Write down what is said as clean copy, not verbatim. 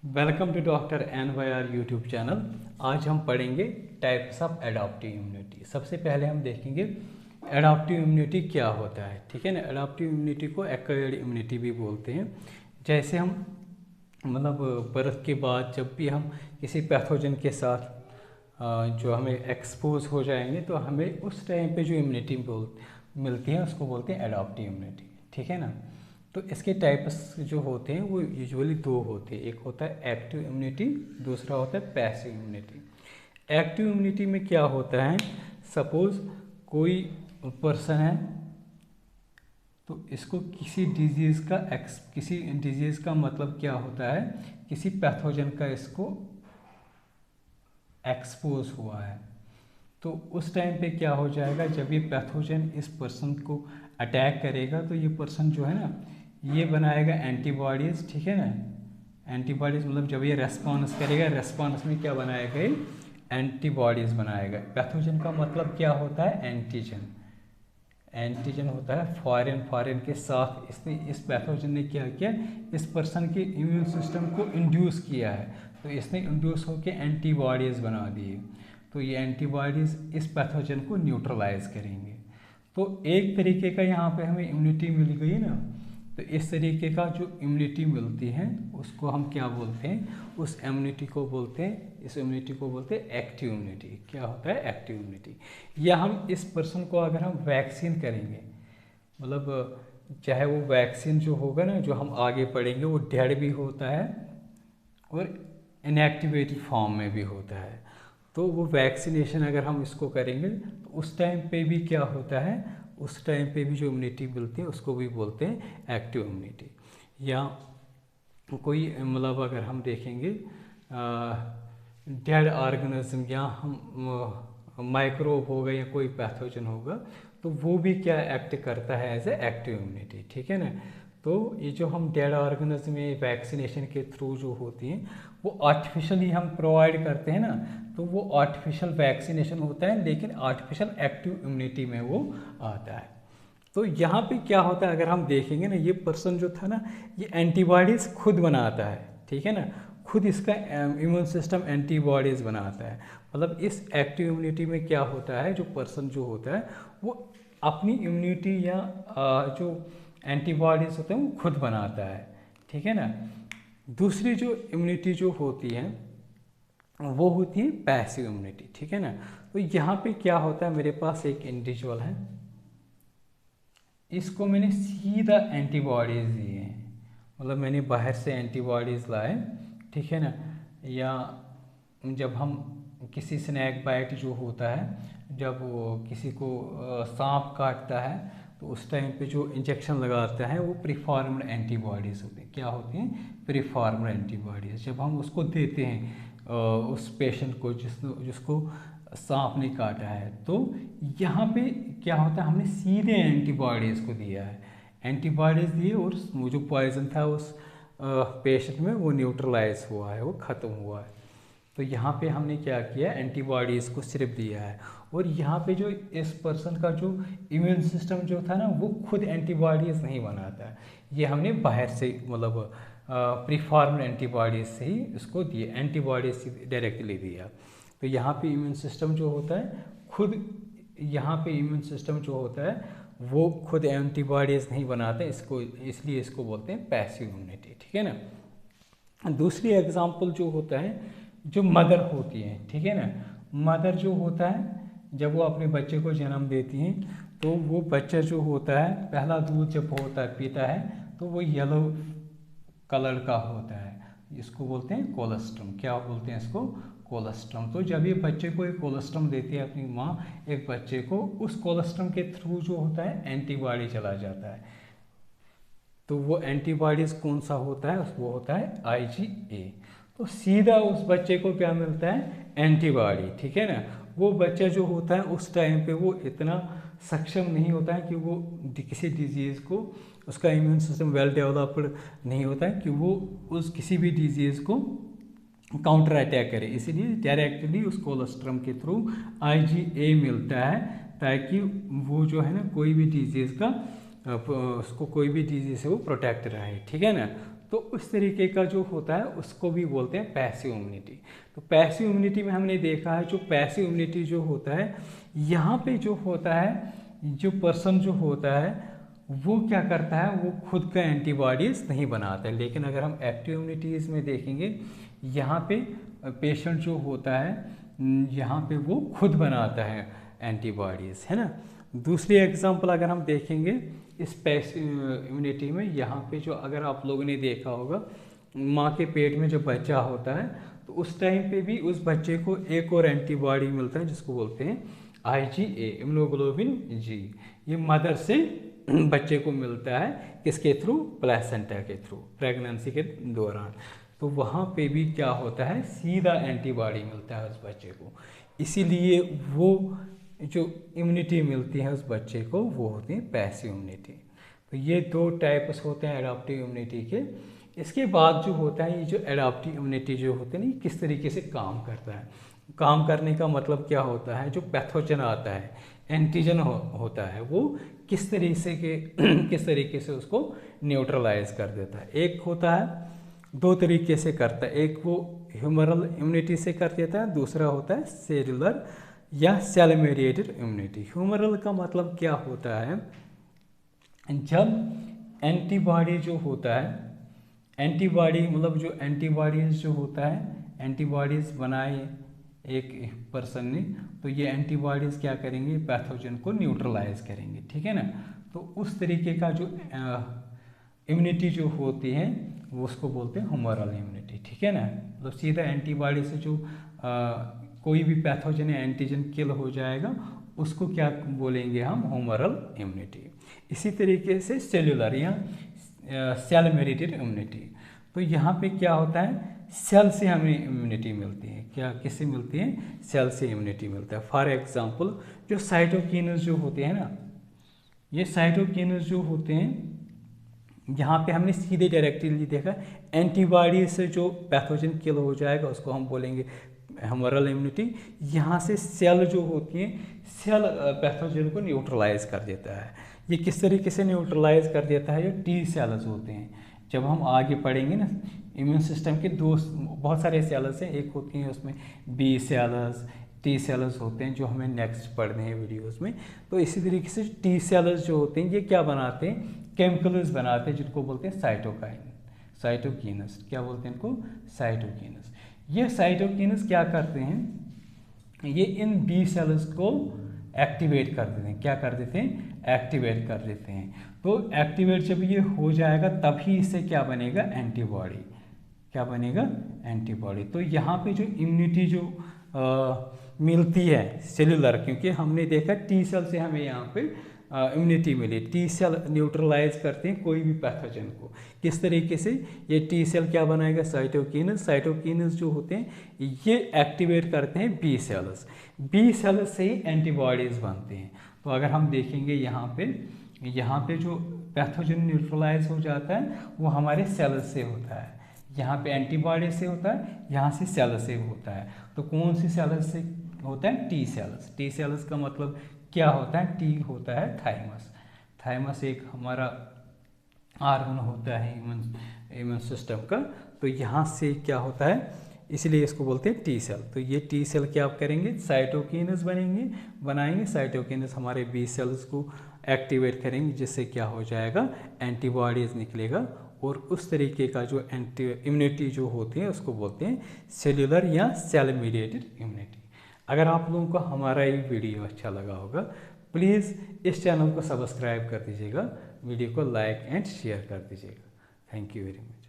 Welcome to doctor NYR YouTube channel. आज हम पढ़ेंगे टाइप्स ऑफ एडाप्टिव इम्यूनिटी। सबसे पहले हम देखेंगे एडाप्टिव इम्यूनिटी क्या होता है। ठीक है ना। एडाप्टिव इम्यूनिटी को एक्वायर्ड इम्यूनिटी भी बोलते हैं। जैसे हम बर्थ के बाद जब भी हम किसी पैथोजन के साथ जो हमें एक्सपोज हो जाएंगे तो हमें उस टाइम पे जो इम्यूनिटी मिलती है उसको बोलते हैं एडाप्टिव इम्यूनिटी। ठीक है ना। तो इसके टाइप्स जो होते हैं वो यूजुअली दो होते हैं। एक होता है एक्टिव इम्यूनिटी, दूसरा होता है पैसिव इम्यूनिटी। एक्टिव इम्यूनिटी में क्या होता है, सपोज कोई पर्सन है तो इसको किसी डिजीज़ का मतलब क्या होता है, किसी पैथोजन का इसको एक्सपोज हुआ है। तो उस टाइम पे क्या हो जाएगा, जब ये पैथोजन इस पर्सन को अटैक करेगा तो ये पर्सन जो है ना ये बनाएगा एंटीबॉडीज़। ठीक है ना। एंटीबॉडीज़ मतलब जब ये रेस्पॉन्स करेगा, रेस्पॉन्स में क्या बनाएगा, ये एंटीबॉडीज़ बनाएगा। पैथोजन का मतलब क्या होता है, एंटीजन। एंटीजन होता है फॉरेन के साथ इसने इस पैथोजन ने क्या किया, इस पर्सन के इम्यून सिस्टम को इंड्यूस किया है, तो इसने इंड्यूस होकर एंटीबॉडीज़ बना दिए। तो ये एंटीबॉडीज़ इस पैथोजन को न्यूट्रलाइज करेंगे। तो एक तरीके का यहाँ पे हमें इम्यूनिटी मिल गई ना। तो इस तरीके का जो इम्यूनिटी मिलती है उसको हम क्या बोलते हैं, उस इम्यूनिटी को बोलते हैं, इस इम्यूनिटी को बोलते हैं एक्टिव इम्यूनिटी। क्या होता है एक्टिव इम्यूनिटी। या हम इस पर्सन को अगर हम वैक्सीन करेंगे, चाहे वो वैक्सीन जो होगा ना, जो हम आगे पढ़ेंगे, वो डेड भी होता है और इनएक्टिवेटेड फॉर्म में भी होता है। तो वो वैक्सीनेशन अगर हम इसको करेंगे तो उस टाइम पे भी क्या होता है, उस टाइम पे भी जो इम्यूनिटी मिलती है उसको भी बोलते हैं एक्टिव इम्यूनिटी। या कोई अगर हम देखेंगे डेड ऑर्गेनिज्म या हम माइक्रोब होगा या कोई पैथोजन होगा तो वो भी क्या एक्ट करता है एज ए एक्टिव इम्यूनिटी। ठीक है ना। तो ये जो हम डेड ऑर्गेनिज्म में वैक्सीनेशन के थ्रू जो होती हैं वो आर्टिफिशियली हम प्रोवाइड करते हैं ना, तो वो आर्टिफिशियल वैक्सीनेशन होता है, लेकिन आर्टिफिशियल एक्टिव इम्यूनिटी में वो आता है। तो यहाँ पे क्या होता है, अगर हम देखेंगे ना, ये पर्सन जो था ना ये एंटीबॉडीज़ खुद बनाता है। ठीक है ना। खुद इसका इम्यून सिस्टम एंटीबॉडीज़ बनाता है। इस एक्टिव इम्यूनिटी में क्या होता है, जो पर्सन जो होता है वो अपनी इम्यूनिटी या जो एंटीबॉडीज़ होते हैं वो खुद बनाता है। ठीक है ना। दूसरी जो इम्यूनिटी जो होती है वो होती है पैसिव इम्यूनिटी। ठीक है ना। तो यहाँ पे क्या होता है, मेरे पास एक इंडिविजुअल है, इसको मैंने सीधा एंटीबॉडीज़ दिए हैं, मैंने बाहर से एंटीबॉडीज़ लाए। ठीक है ना। या जब हम किसी स्नैक बाइट जो होता है, जब वो किसी को सांप काटता है तो उस टाइम पे जो इंजेक्शन लगाता है वो प्रीफॉर्म्ड एंटीबॉडीज़ होती हैं। क्या होती हैं, प्रीफॉर्म्ड एंटीबॉडीज़। जब हम उसको देते हैं उस पेशेंट को जिसको सांप ने काटा है, तो यहाँ पे क्या होता है, हमने सीधे एंटीबॉडीज़ को दिया है, एंटीबॉडीज़ दिए और वो जो पॉइजन था उस पेशेंट में वो न्यूट्रलाइज हुआ है, वो ख़त्म हुआ है। तो यहाँ पे हमने क्या किया, एंटीबॉडीज़ को सिर्फ दिया है। और यहाँ पे जो इस पर्सन का जो इम्यून सिस्टम जो था ना वो खुद एंटीबॉडीज़ नहीं बनाता है, ये हमने बाहर से प्रीफॉर्म्ड एंटीबॉडीज़ से ही इसको दिए, एंटीबॉडीज से डायरेक्टली दिया। तो यहाँ पे इम्यून सिस्टम जो होता है खुद, यहाँ पे इम्यून सिस्टम जो होता है वो खुद एंटीबॉडीज़ नहीं बनाते, इसलिए इसको बोलते हैं पैसिव इम्यूनिटी। ठीक है ना। दूसरी एग्जांपल जो होता है, जो मदर होती है, ठीक है ना, मदर जो होता है जब वो अपने बच्चे को जन्म देती हैं तो वो बच्चा जो होता है पहला दूध जब होता है पीता है तो वो येलो कलर का होता है, इसको बोलते हैं कोलेस्ट्रम। क्या बोलते हैं इसको, कोलेस्ट्रम। तो जब ये बच्चे को एक कोलेस्ट्रम देती है अपनी माँ एक बच्चे को, उस कोलेस्ट्रम के थ्रू जो होता है एंटीबॉडी चला जाता है। तो वो एंटीबॉडीज़ कौन सा होता है, वो होता है IgA। तो सीधा उस बच्चे को क्या मिलता है, एंटीबॉडी। ठीक है ना। वो बच्चा जो होता है उस टाइम पे वो इतना सक्षम नहीं होता है कि वो किसी डिजीज़ को, उसका इम्यून सिस्टम वेल डेवलप्ड नहीं होता है कि वो उस किसी भी डिजीज़ को काउंटर अटैक करे, इसीलिए डायरेक्टली उस कोलेस्ट्रम के थ्रू IgA मिलता है, ताकि वो जो है ना कोई भी डिजीज़ का उसको कोई भी डिजीज़ से वो प्रोटेक्ट रहे। ठीक है ना। तो उस तरीके का जो होता है उसको भी बोलते हैं पैसिव इम्यूनिटी। तो पैसिव इम्यूनिटी में हमने देखा है जो पैसिव इम्यूनिटी जो होता है, यहाँ पे जो होता है, जो पर्सन जो होता है वो क्या करता है, वो खुद का एंटीबॉडीज़ नहीं बनाता है। लेकिन अगर हम एक्टिव इम्यूनिटीज़ में देखेंगे, यहाँ पे पेशेंट जो होता है यहाँ पे वो खुद बनाता है एंटीबॉडीज़, है ना। दूसरी एग्जांपल अगर हम देखेंगे इस पैसिव इम्यूनिटी में, यहाँ पे जो अगर आप लोगों ने देखा होगा माँ के पेट में जो बच्चा होता है तो उस टाइम पे भी उस बच्चे को एक और एंटीबॉडी मिलता है जिसको बोलते हैं IgA, इम्यूनोग्लोबिन जी। ये मदर से बच्चे को मिलता है किसके थ्रू, प्लेसेंटा के थ्रू, प्रेगनेंसी के दौरान। तो वहाँ पे भी क्या होता है, सीधा एंटीबॉडी मिलता है उस बच्चे को। इसीलिए वो जो इम्यूनिटी मिलती है उस बच्चे को वो होती है पैसिव इम्यूनिटी। तो ये दो टाइप्स होते हैं एडाप्टिव इम्यूनिटी के। इसके बाद जो होता है ये जो एडाप्टिव इम्यूनिटी जो होते हैं ना, किस तरीके से काम करता है। काम करने का मतलब क्या होता है, जो पैथोजन आता है, एंटीजन होता है, वो किस तरीके से उसको न्यूट्रलाइज कर देता है। एक होता है दो तरीके से करता है, एक वो ह्यूमरल इम्यूनिटी से कर देता है, दूसरा होता है सेलुलर या सेल मेडिएटेड इम्यूनिटी। ह्यूमरल का मतलब क्या होता है, जब एंटीबॉडी जो होता है, एंटीबॉडी मतलब जो एंटीबॉडीज जो होता है, एंटीबॉडीज बनाए एक पर्सन ने, तो ये एंटीबॉडीज़ क्या करेंगे, पैथोजन को न्यूट्रलाइज करेंगे, ठीक है ना। तो उस तरीके का जो इम्यूनिटी जो होती है वो उसको बोलते हैं ह्यूमरल इम्यूनिटी, ठीक है ना। मतलब सीधा एंटीबॉडी से जो कोई भी पैथोजन या एंटीजन किल हो जाएगा उसको क्या बोलेंगे हम, ह्यूमरल इम्यूनिटी। इसी तरीके से सेलुलर या सेल मेडिएटेड इम्यूनिटी, तो यहाँ पे क्या होता है, सेल से हमें इम्यूनिटी मिलती है। क्या किससे मिलती है, सेल से इम्यूनिटी मिलता है। फॉर एग्जांपल जो साइटोकिन्स जो होते हैं ना, ये साइटोकिन्स जो होते हैं, यहाँ पे हमने सीधे डायरेक्टली देखा एंटीबॉडी से जो पैथोजन किल हो जाएगा उसको हम बोलेंगे ह्यूमरल इम्यूनिटी। यहाँ से सेल जो होती है, सेल पैथोजन को न्यूट्रलाइज कर देता है। ये किस तरीके से न्यूट्रलाइज कर देता है, जो टी सेल्स होते हैं। जब हम आगे पढ़ेंगे ना, इम्यून सिस्टम के बहुत सारे सेल्स हैं, एक होती हैं उसमें बी सेल्स, टी सेल्स होते हैं, जो हमें नेक्स्ट पढ़ने हैं वीडियोस में। तो इसी तरीके से टी सेल्स जो होते हैं ये क्या बनाते हैं, केमिकल्स बनाते हैं जिनको बोलते हैं साइटोकिन्स। क्या बोलते हैं इनको, साइटोकिन्स। ये साइटोकिन्स क्या करते हैं, ये इन बी सेल्स को एक्टिवेट कर देते हैं। क्या कर देते हैं, एक्टिवेट कर देते हैं। तो एक्टिवेट जब ये हो जाएगा तभी इससे क्या बनेगा, एंटीबॉडी। क्या बनेगा, एंटीबॉडी। तो यहाँ पे जो इम्यूनिटी जो मिलती है सेलुलर, क्योंकि हमने देखा टी सेल से हमें यहाँ पे इम्यूनिटी मिली। टी सेल न्यूट्रलाइज करते हैं कोई भी पैथोजन को। किस तरीके से, ये टी सेल क्या बनाएगा, साइटोकिन्स जो होते हैं ये एक्टिवेट करते हैं बी सेल्स। बी सेल्स से ही एंटीबॉडीज़ बनते हैं। तो अगर हम देखेंगे यहाँ पे जो पैथोजन न्यूट्रलाइज हो जाता है वो हमारे सेल से होता है। यहाँ पे एंटीबॉडी से होता है, यहाँ से सेल से होता है। तो कौन सी सेल से होता है, टी सेल्स। टी सेल्स का मतलब क्या होता है, टी होता है थाइमस। थाइमस एक हमारा आर्गन होता है इम्यून सिस्टम का। तो यहाँ से क्या होता है, इसलिए इसको बोलते हैं टी सेल। तो ये टी सेल क्या आप करेंगे, साइटोकिन्स बनाएंगे। साइटोकिन्स हमारे बी सेल्स को एक्टिवेट करेंगे, जिससे क्या हो जाएगा, एंटीबॉडीज निकलेगा। और उस तरीके का जो इम्यूनिटी जो होती है उसको बोलते हैं सेलुलर या सेल मेडिएटेड इम्यूनिटी। अगर आप लोगों को हमारा ये वीडियो अच्छा लगा होगा, प्लीज़ इस चैनल को सब्सक्राइब कर दीजिएगा, वीडियो को लाइक एंड शेयर कर दीजिएगा। Thank you very much.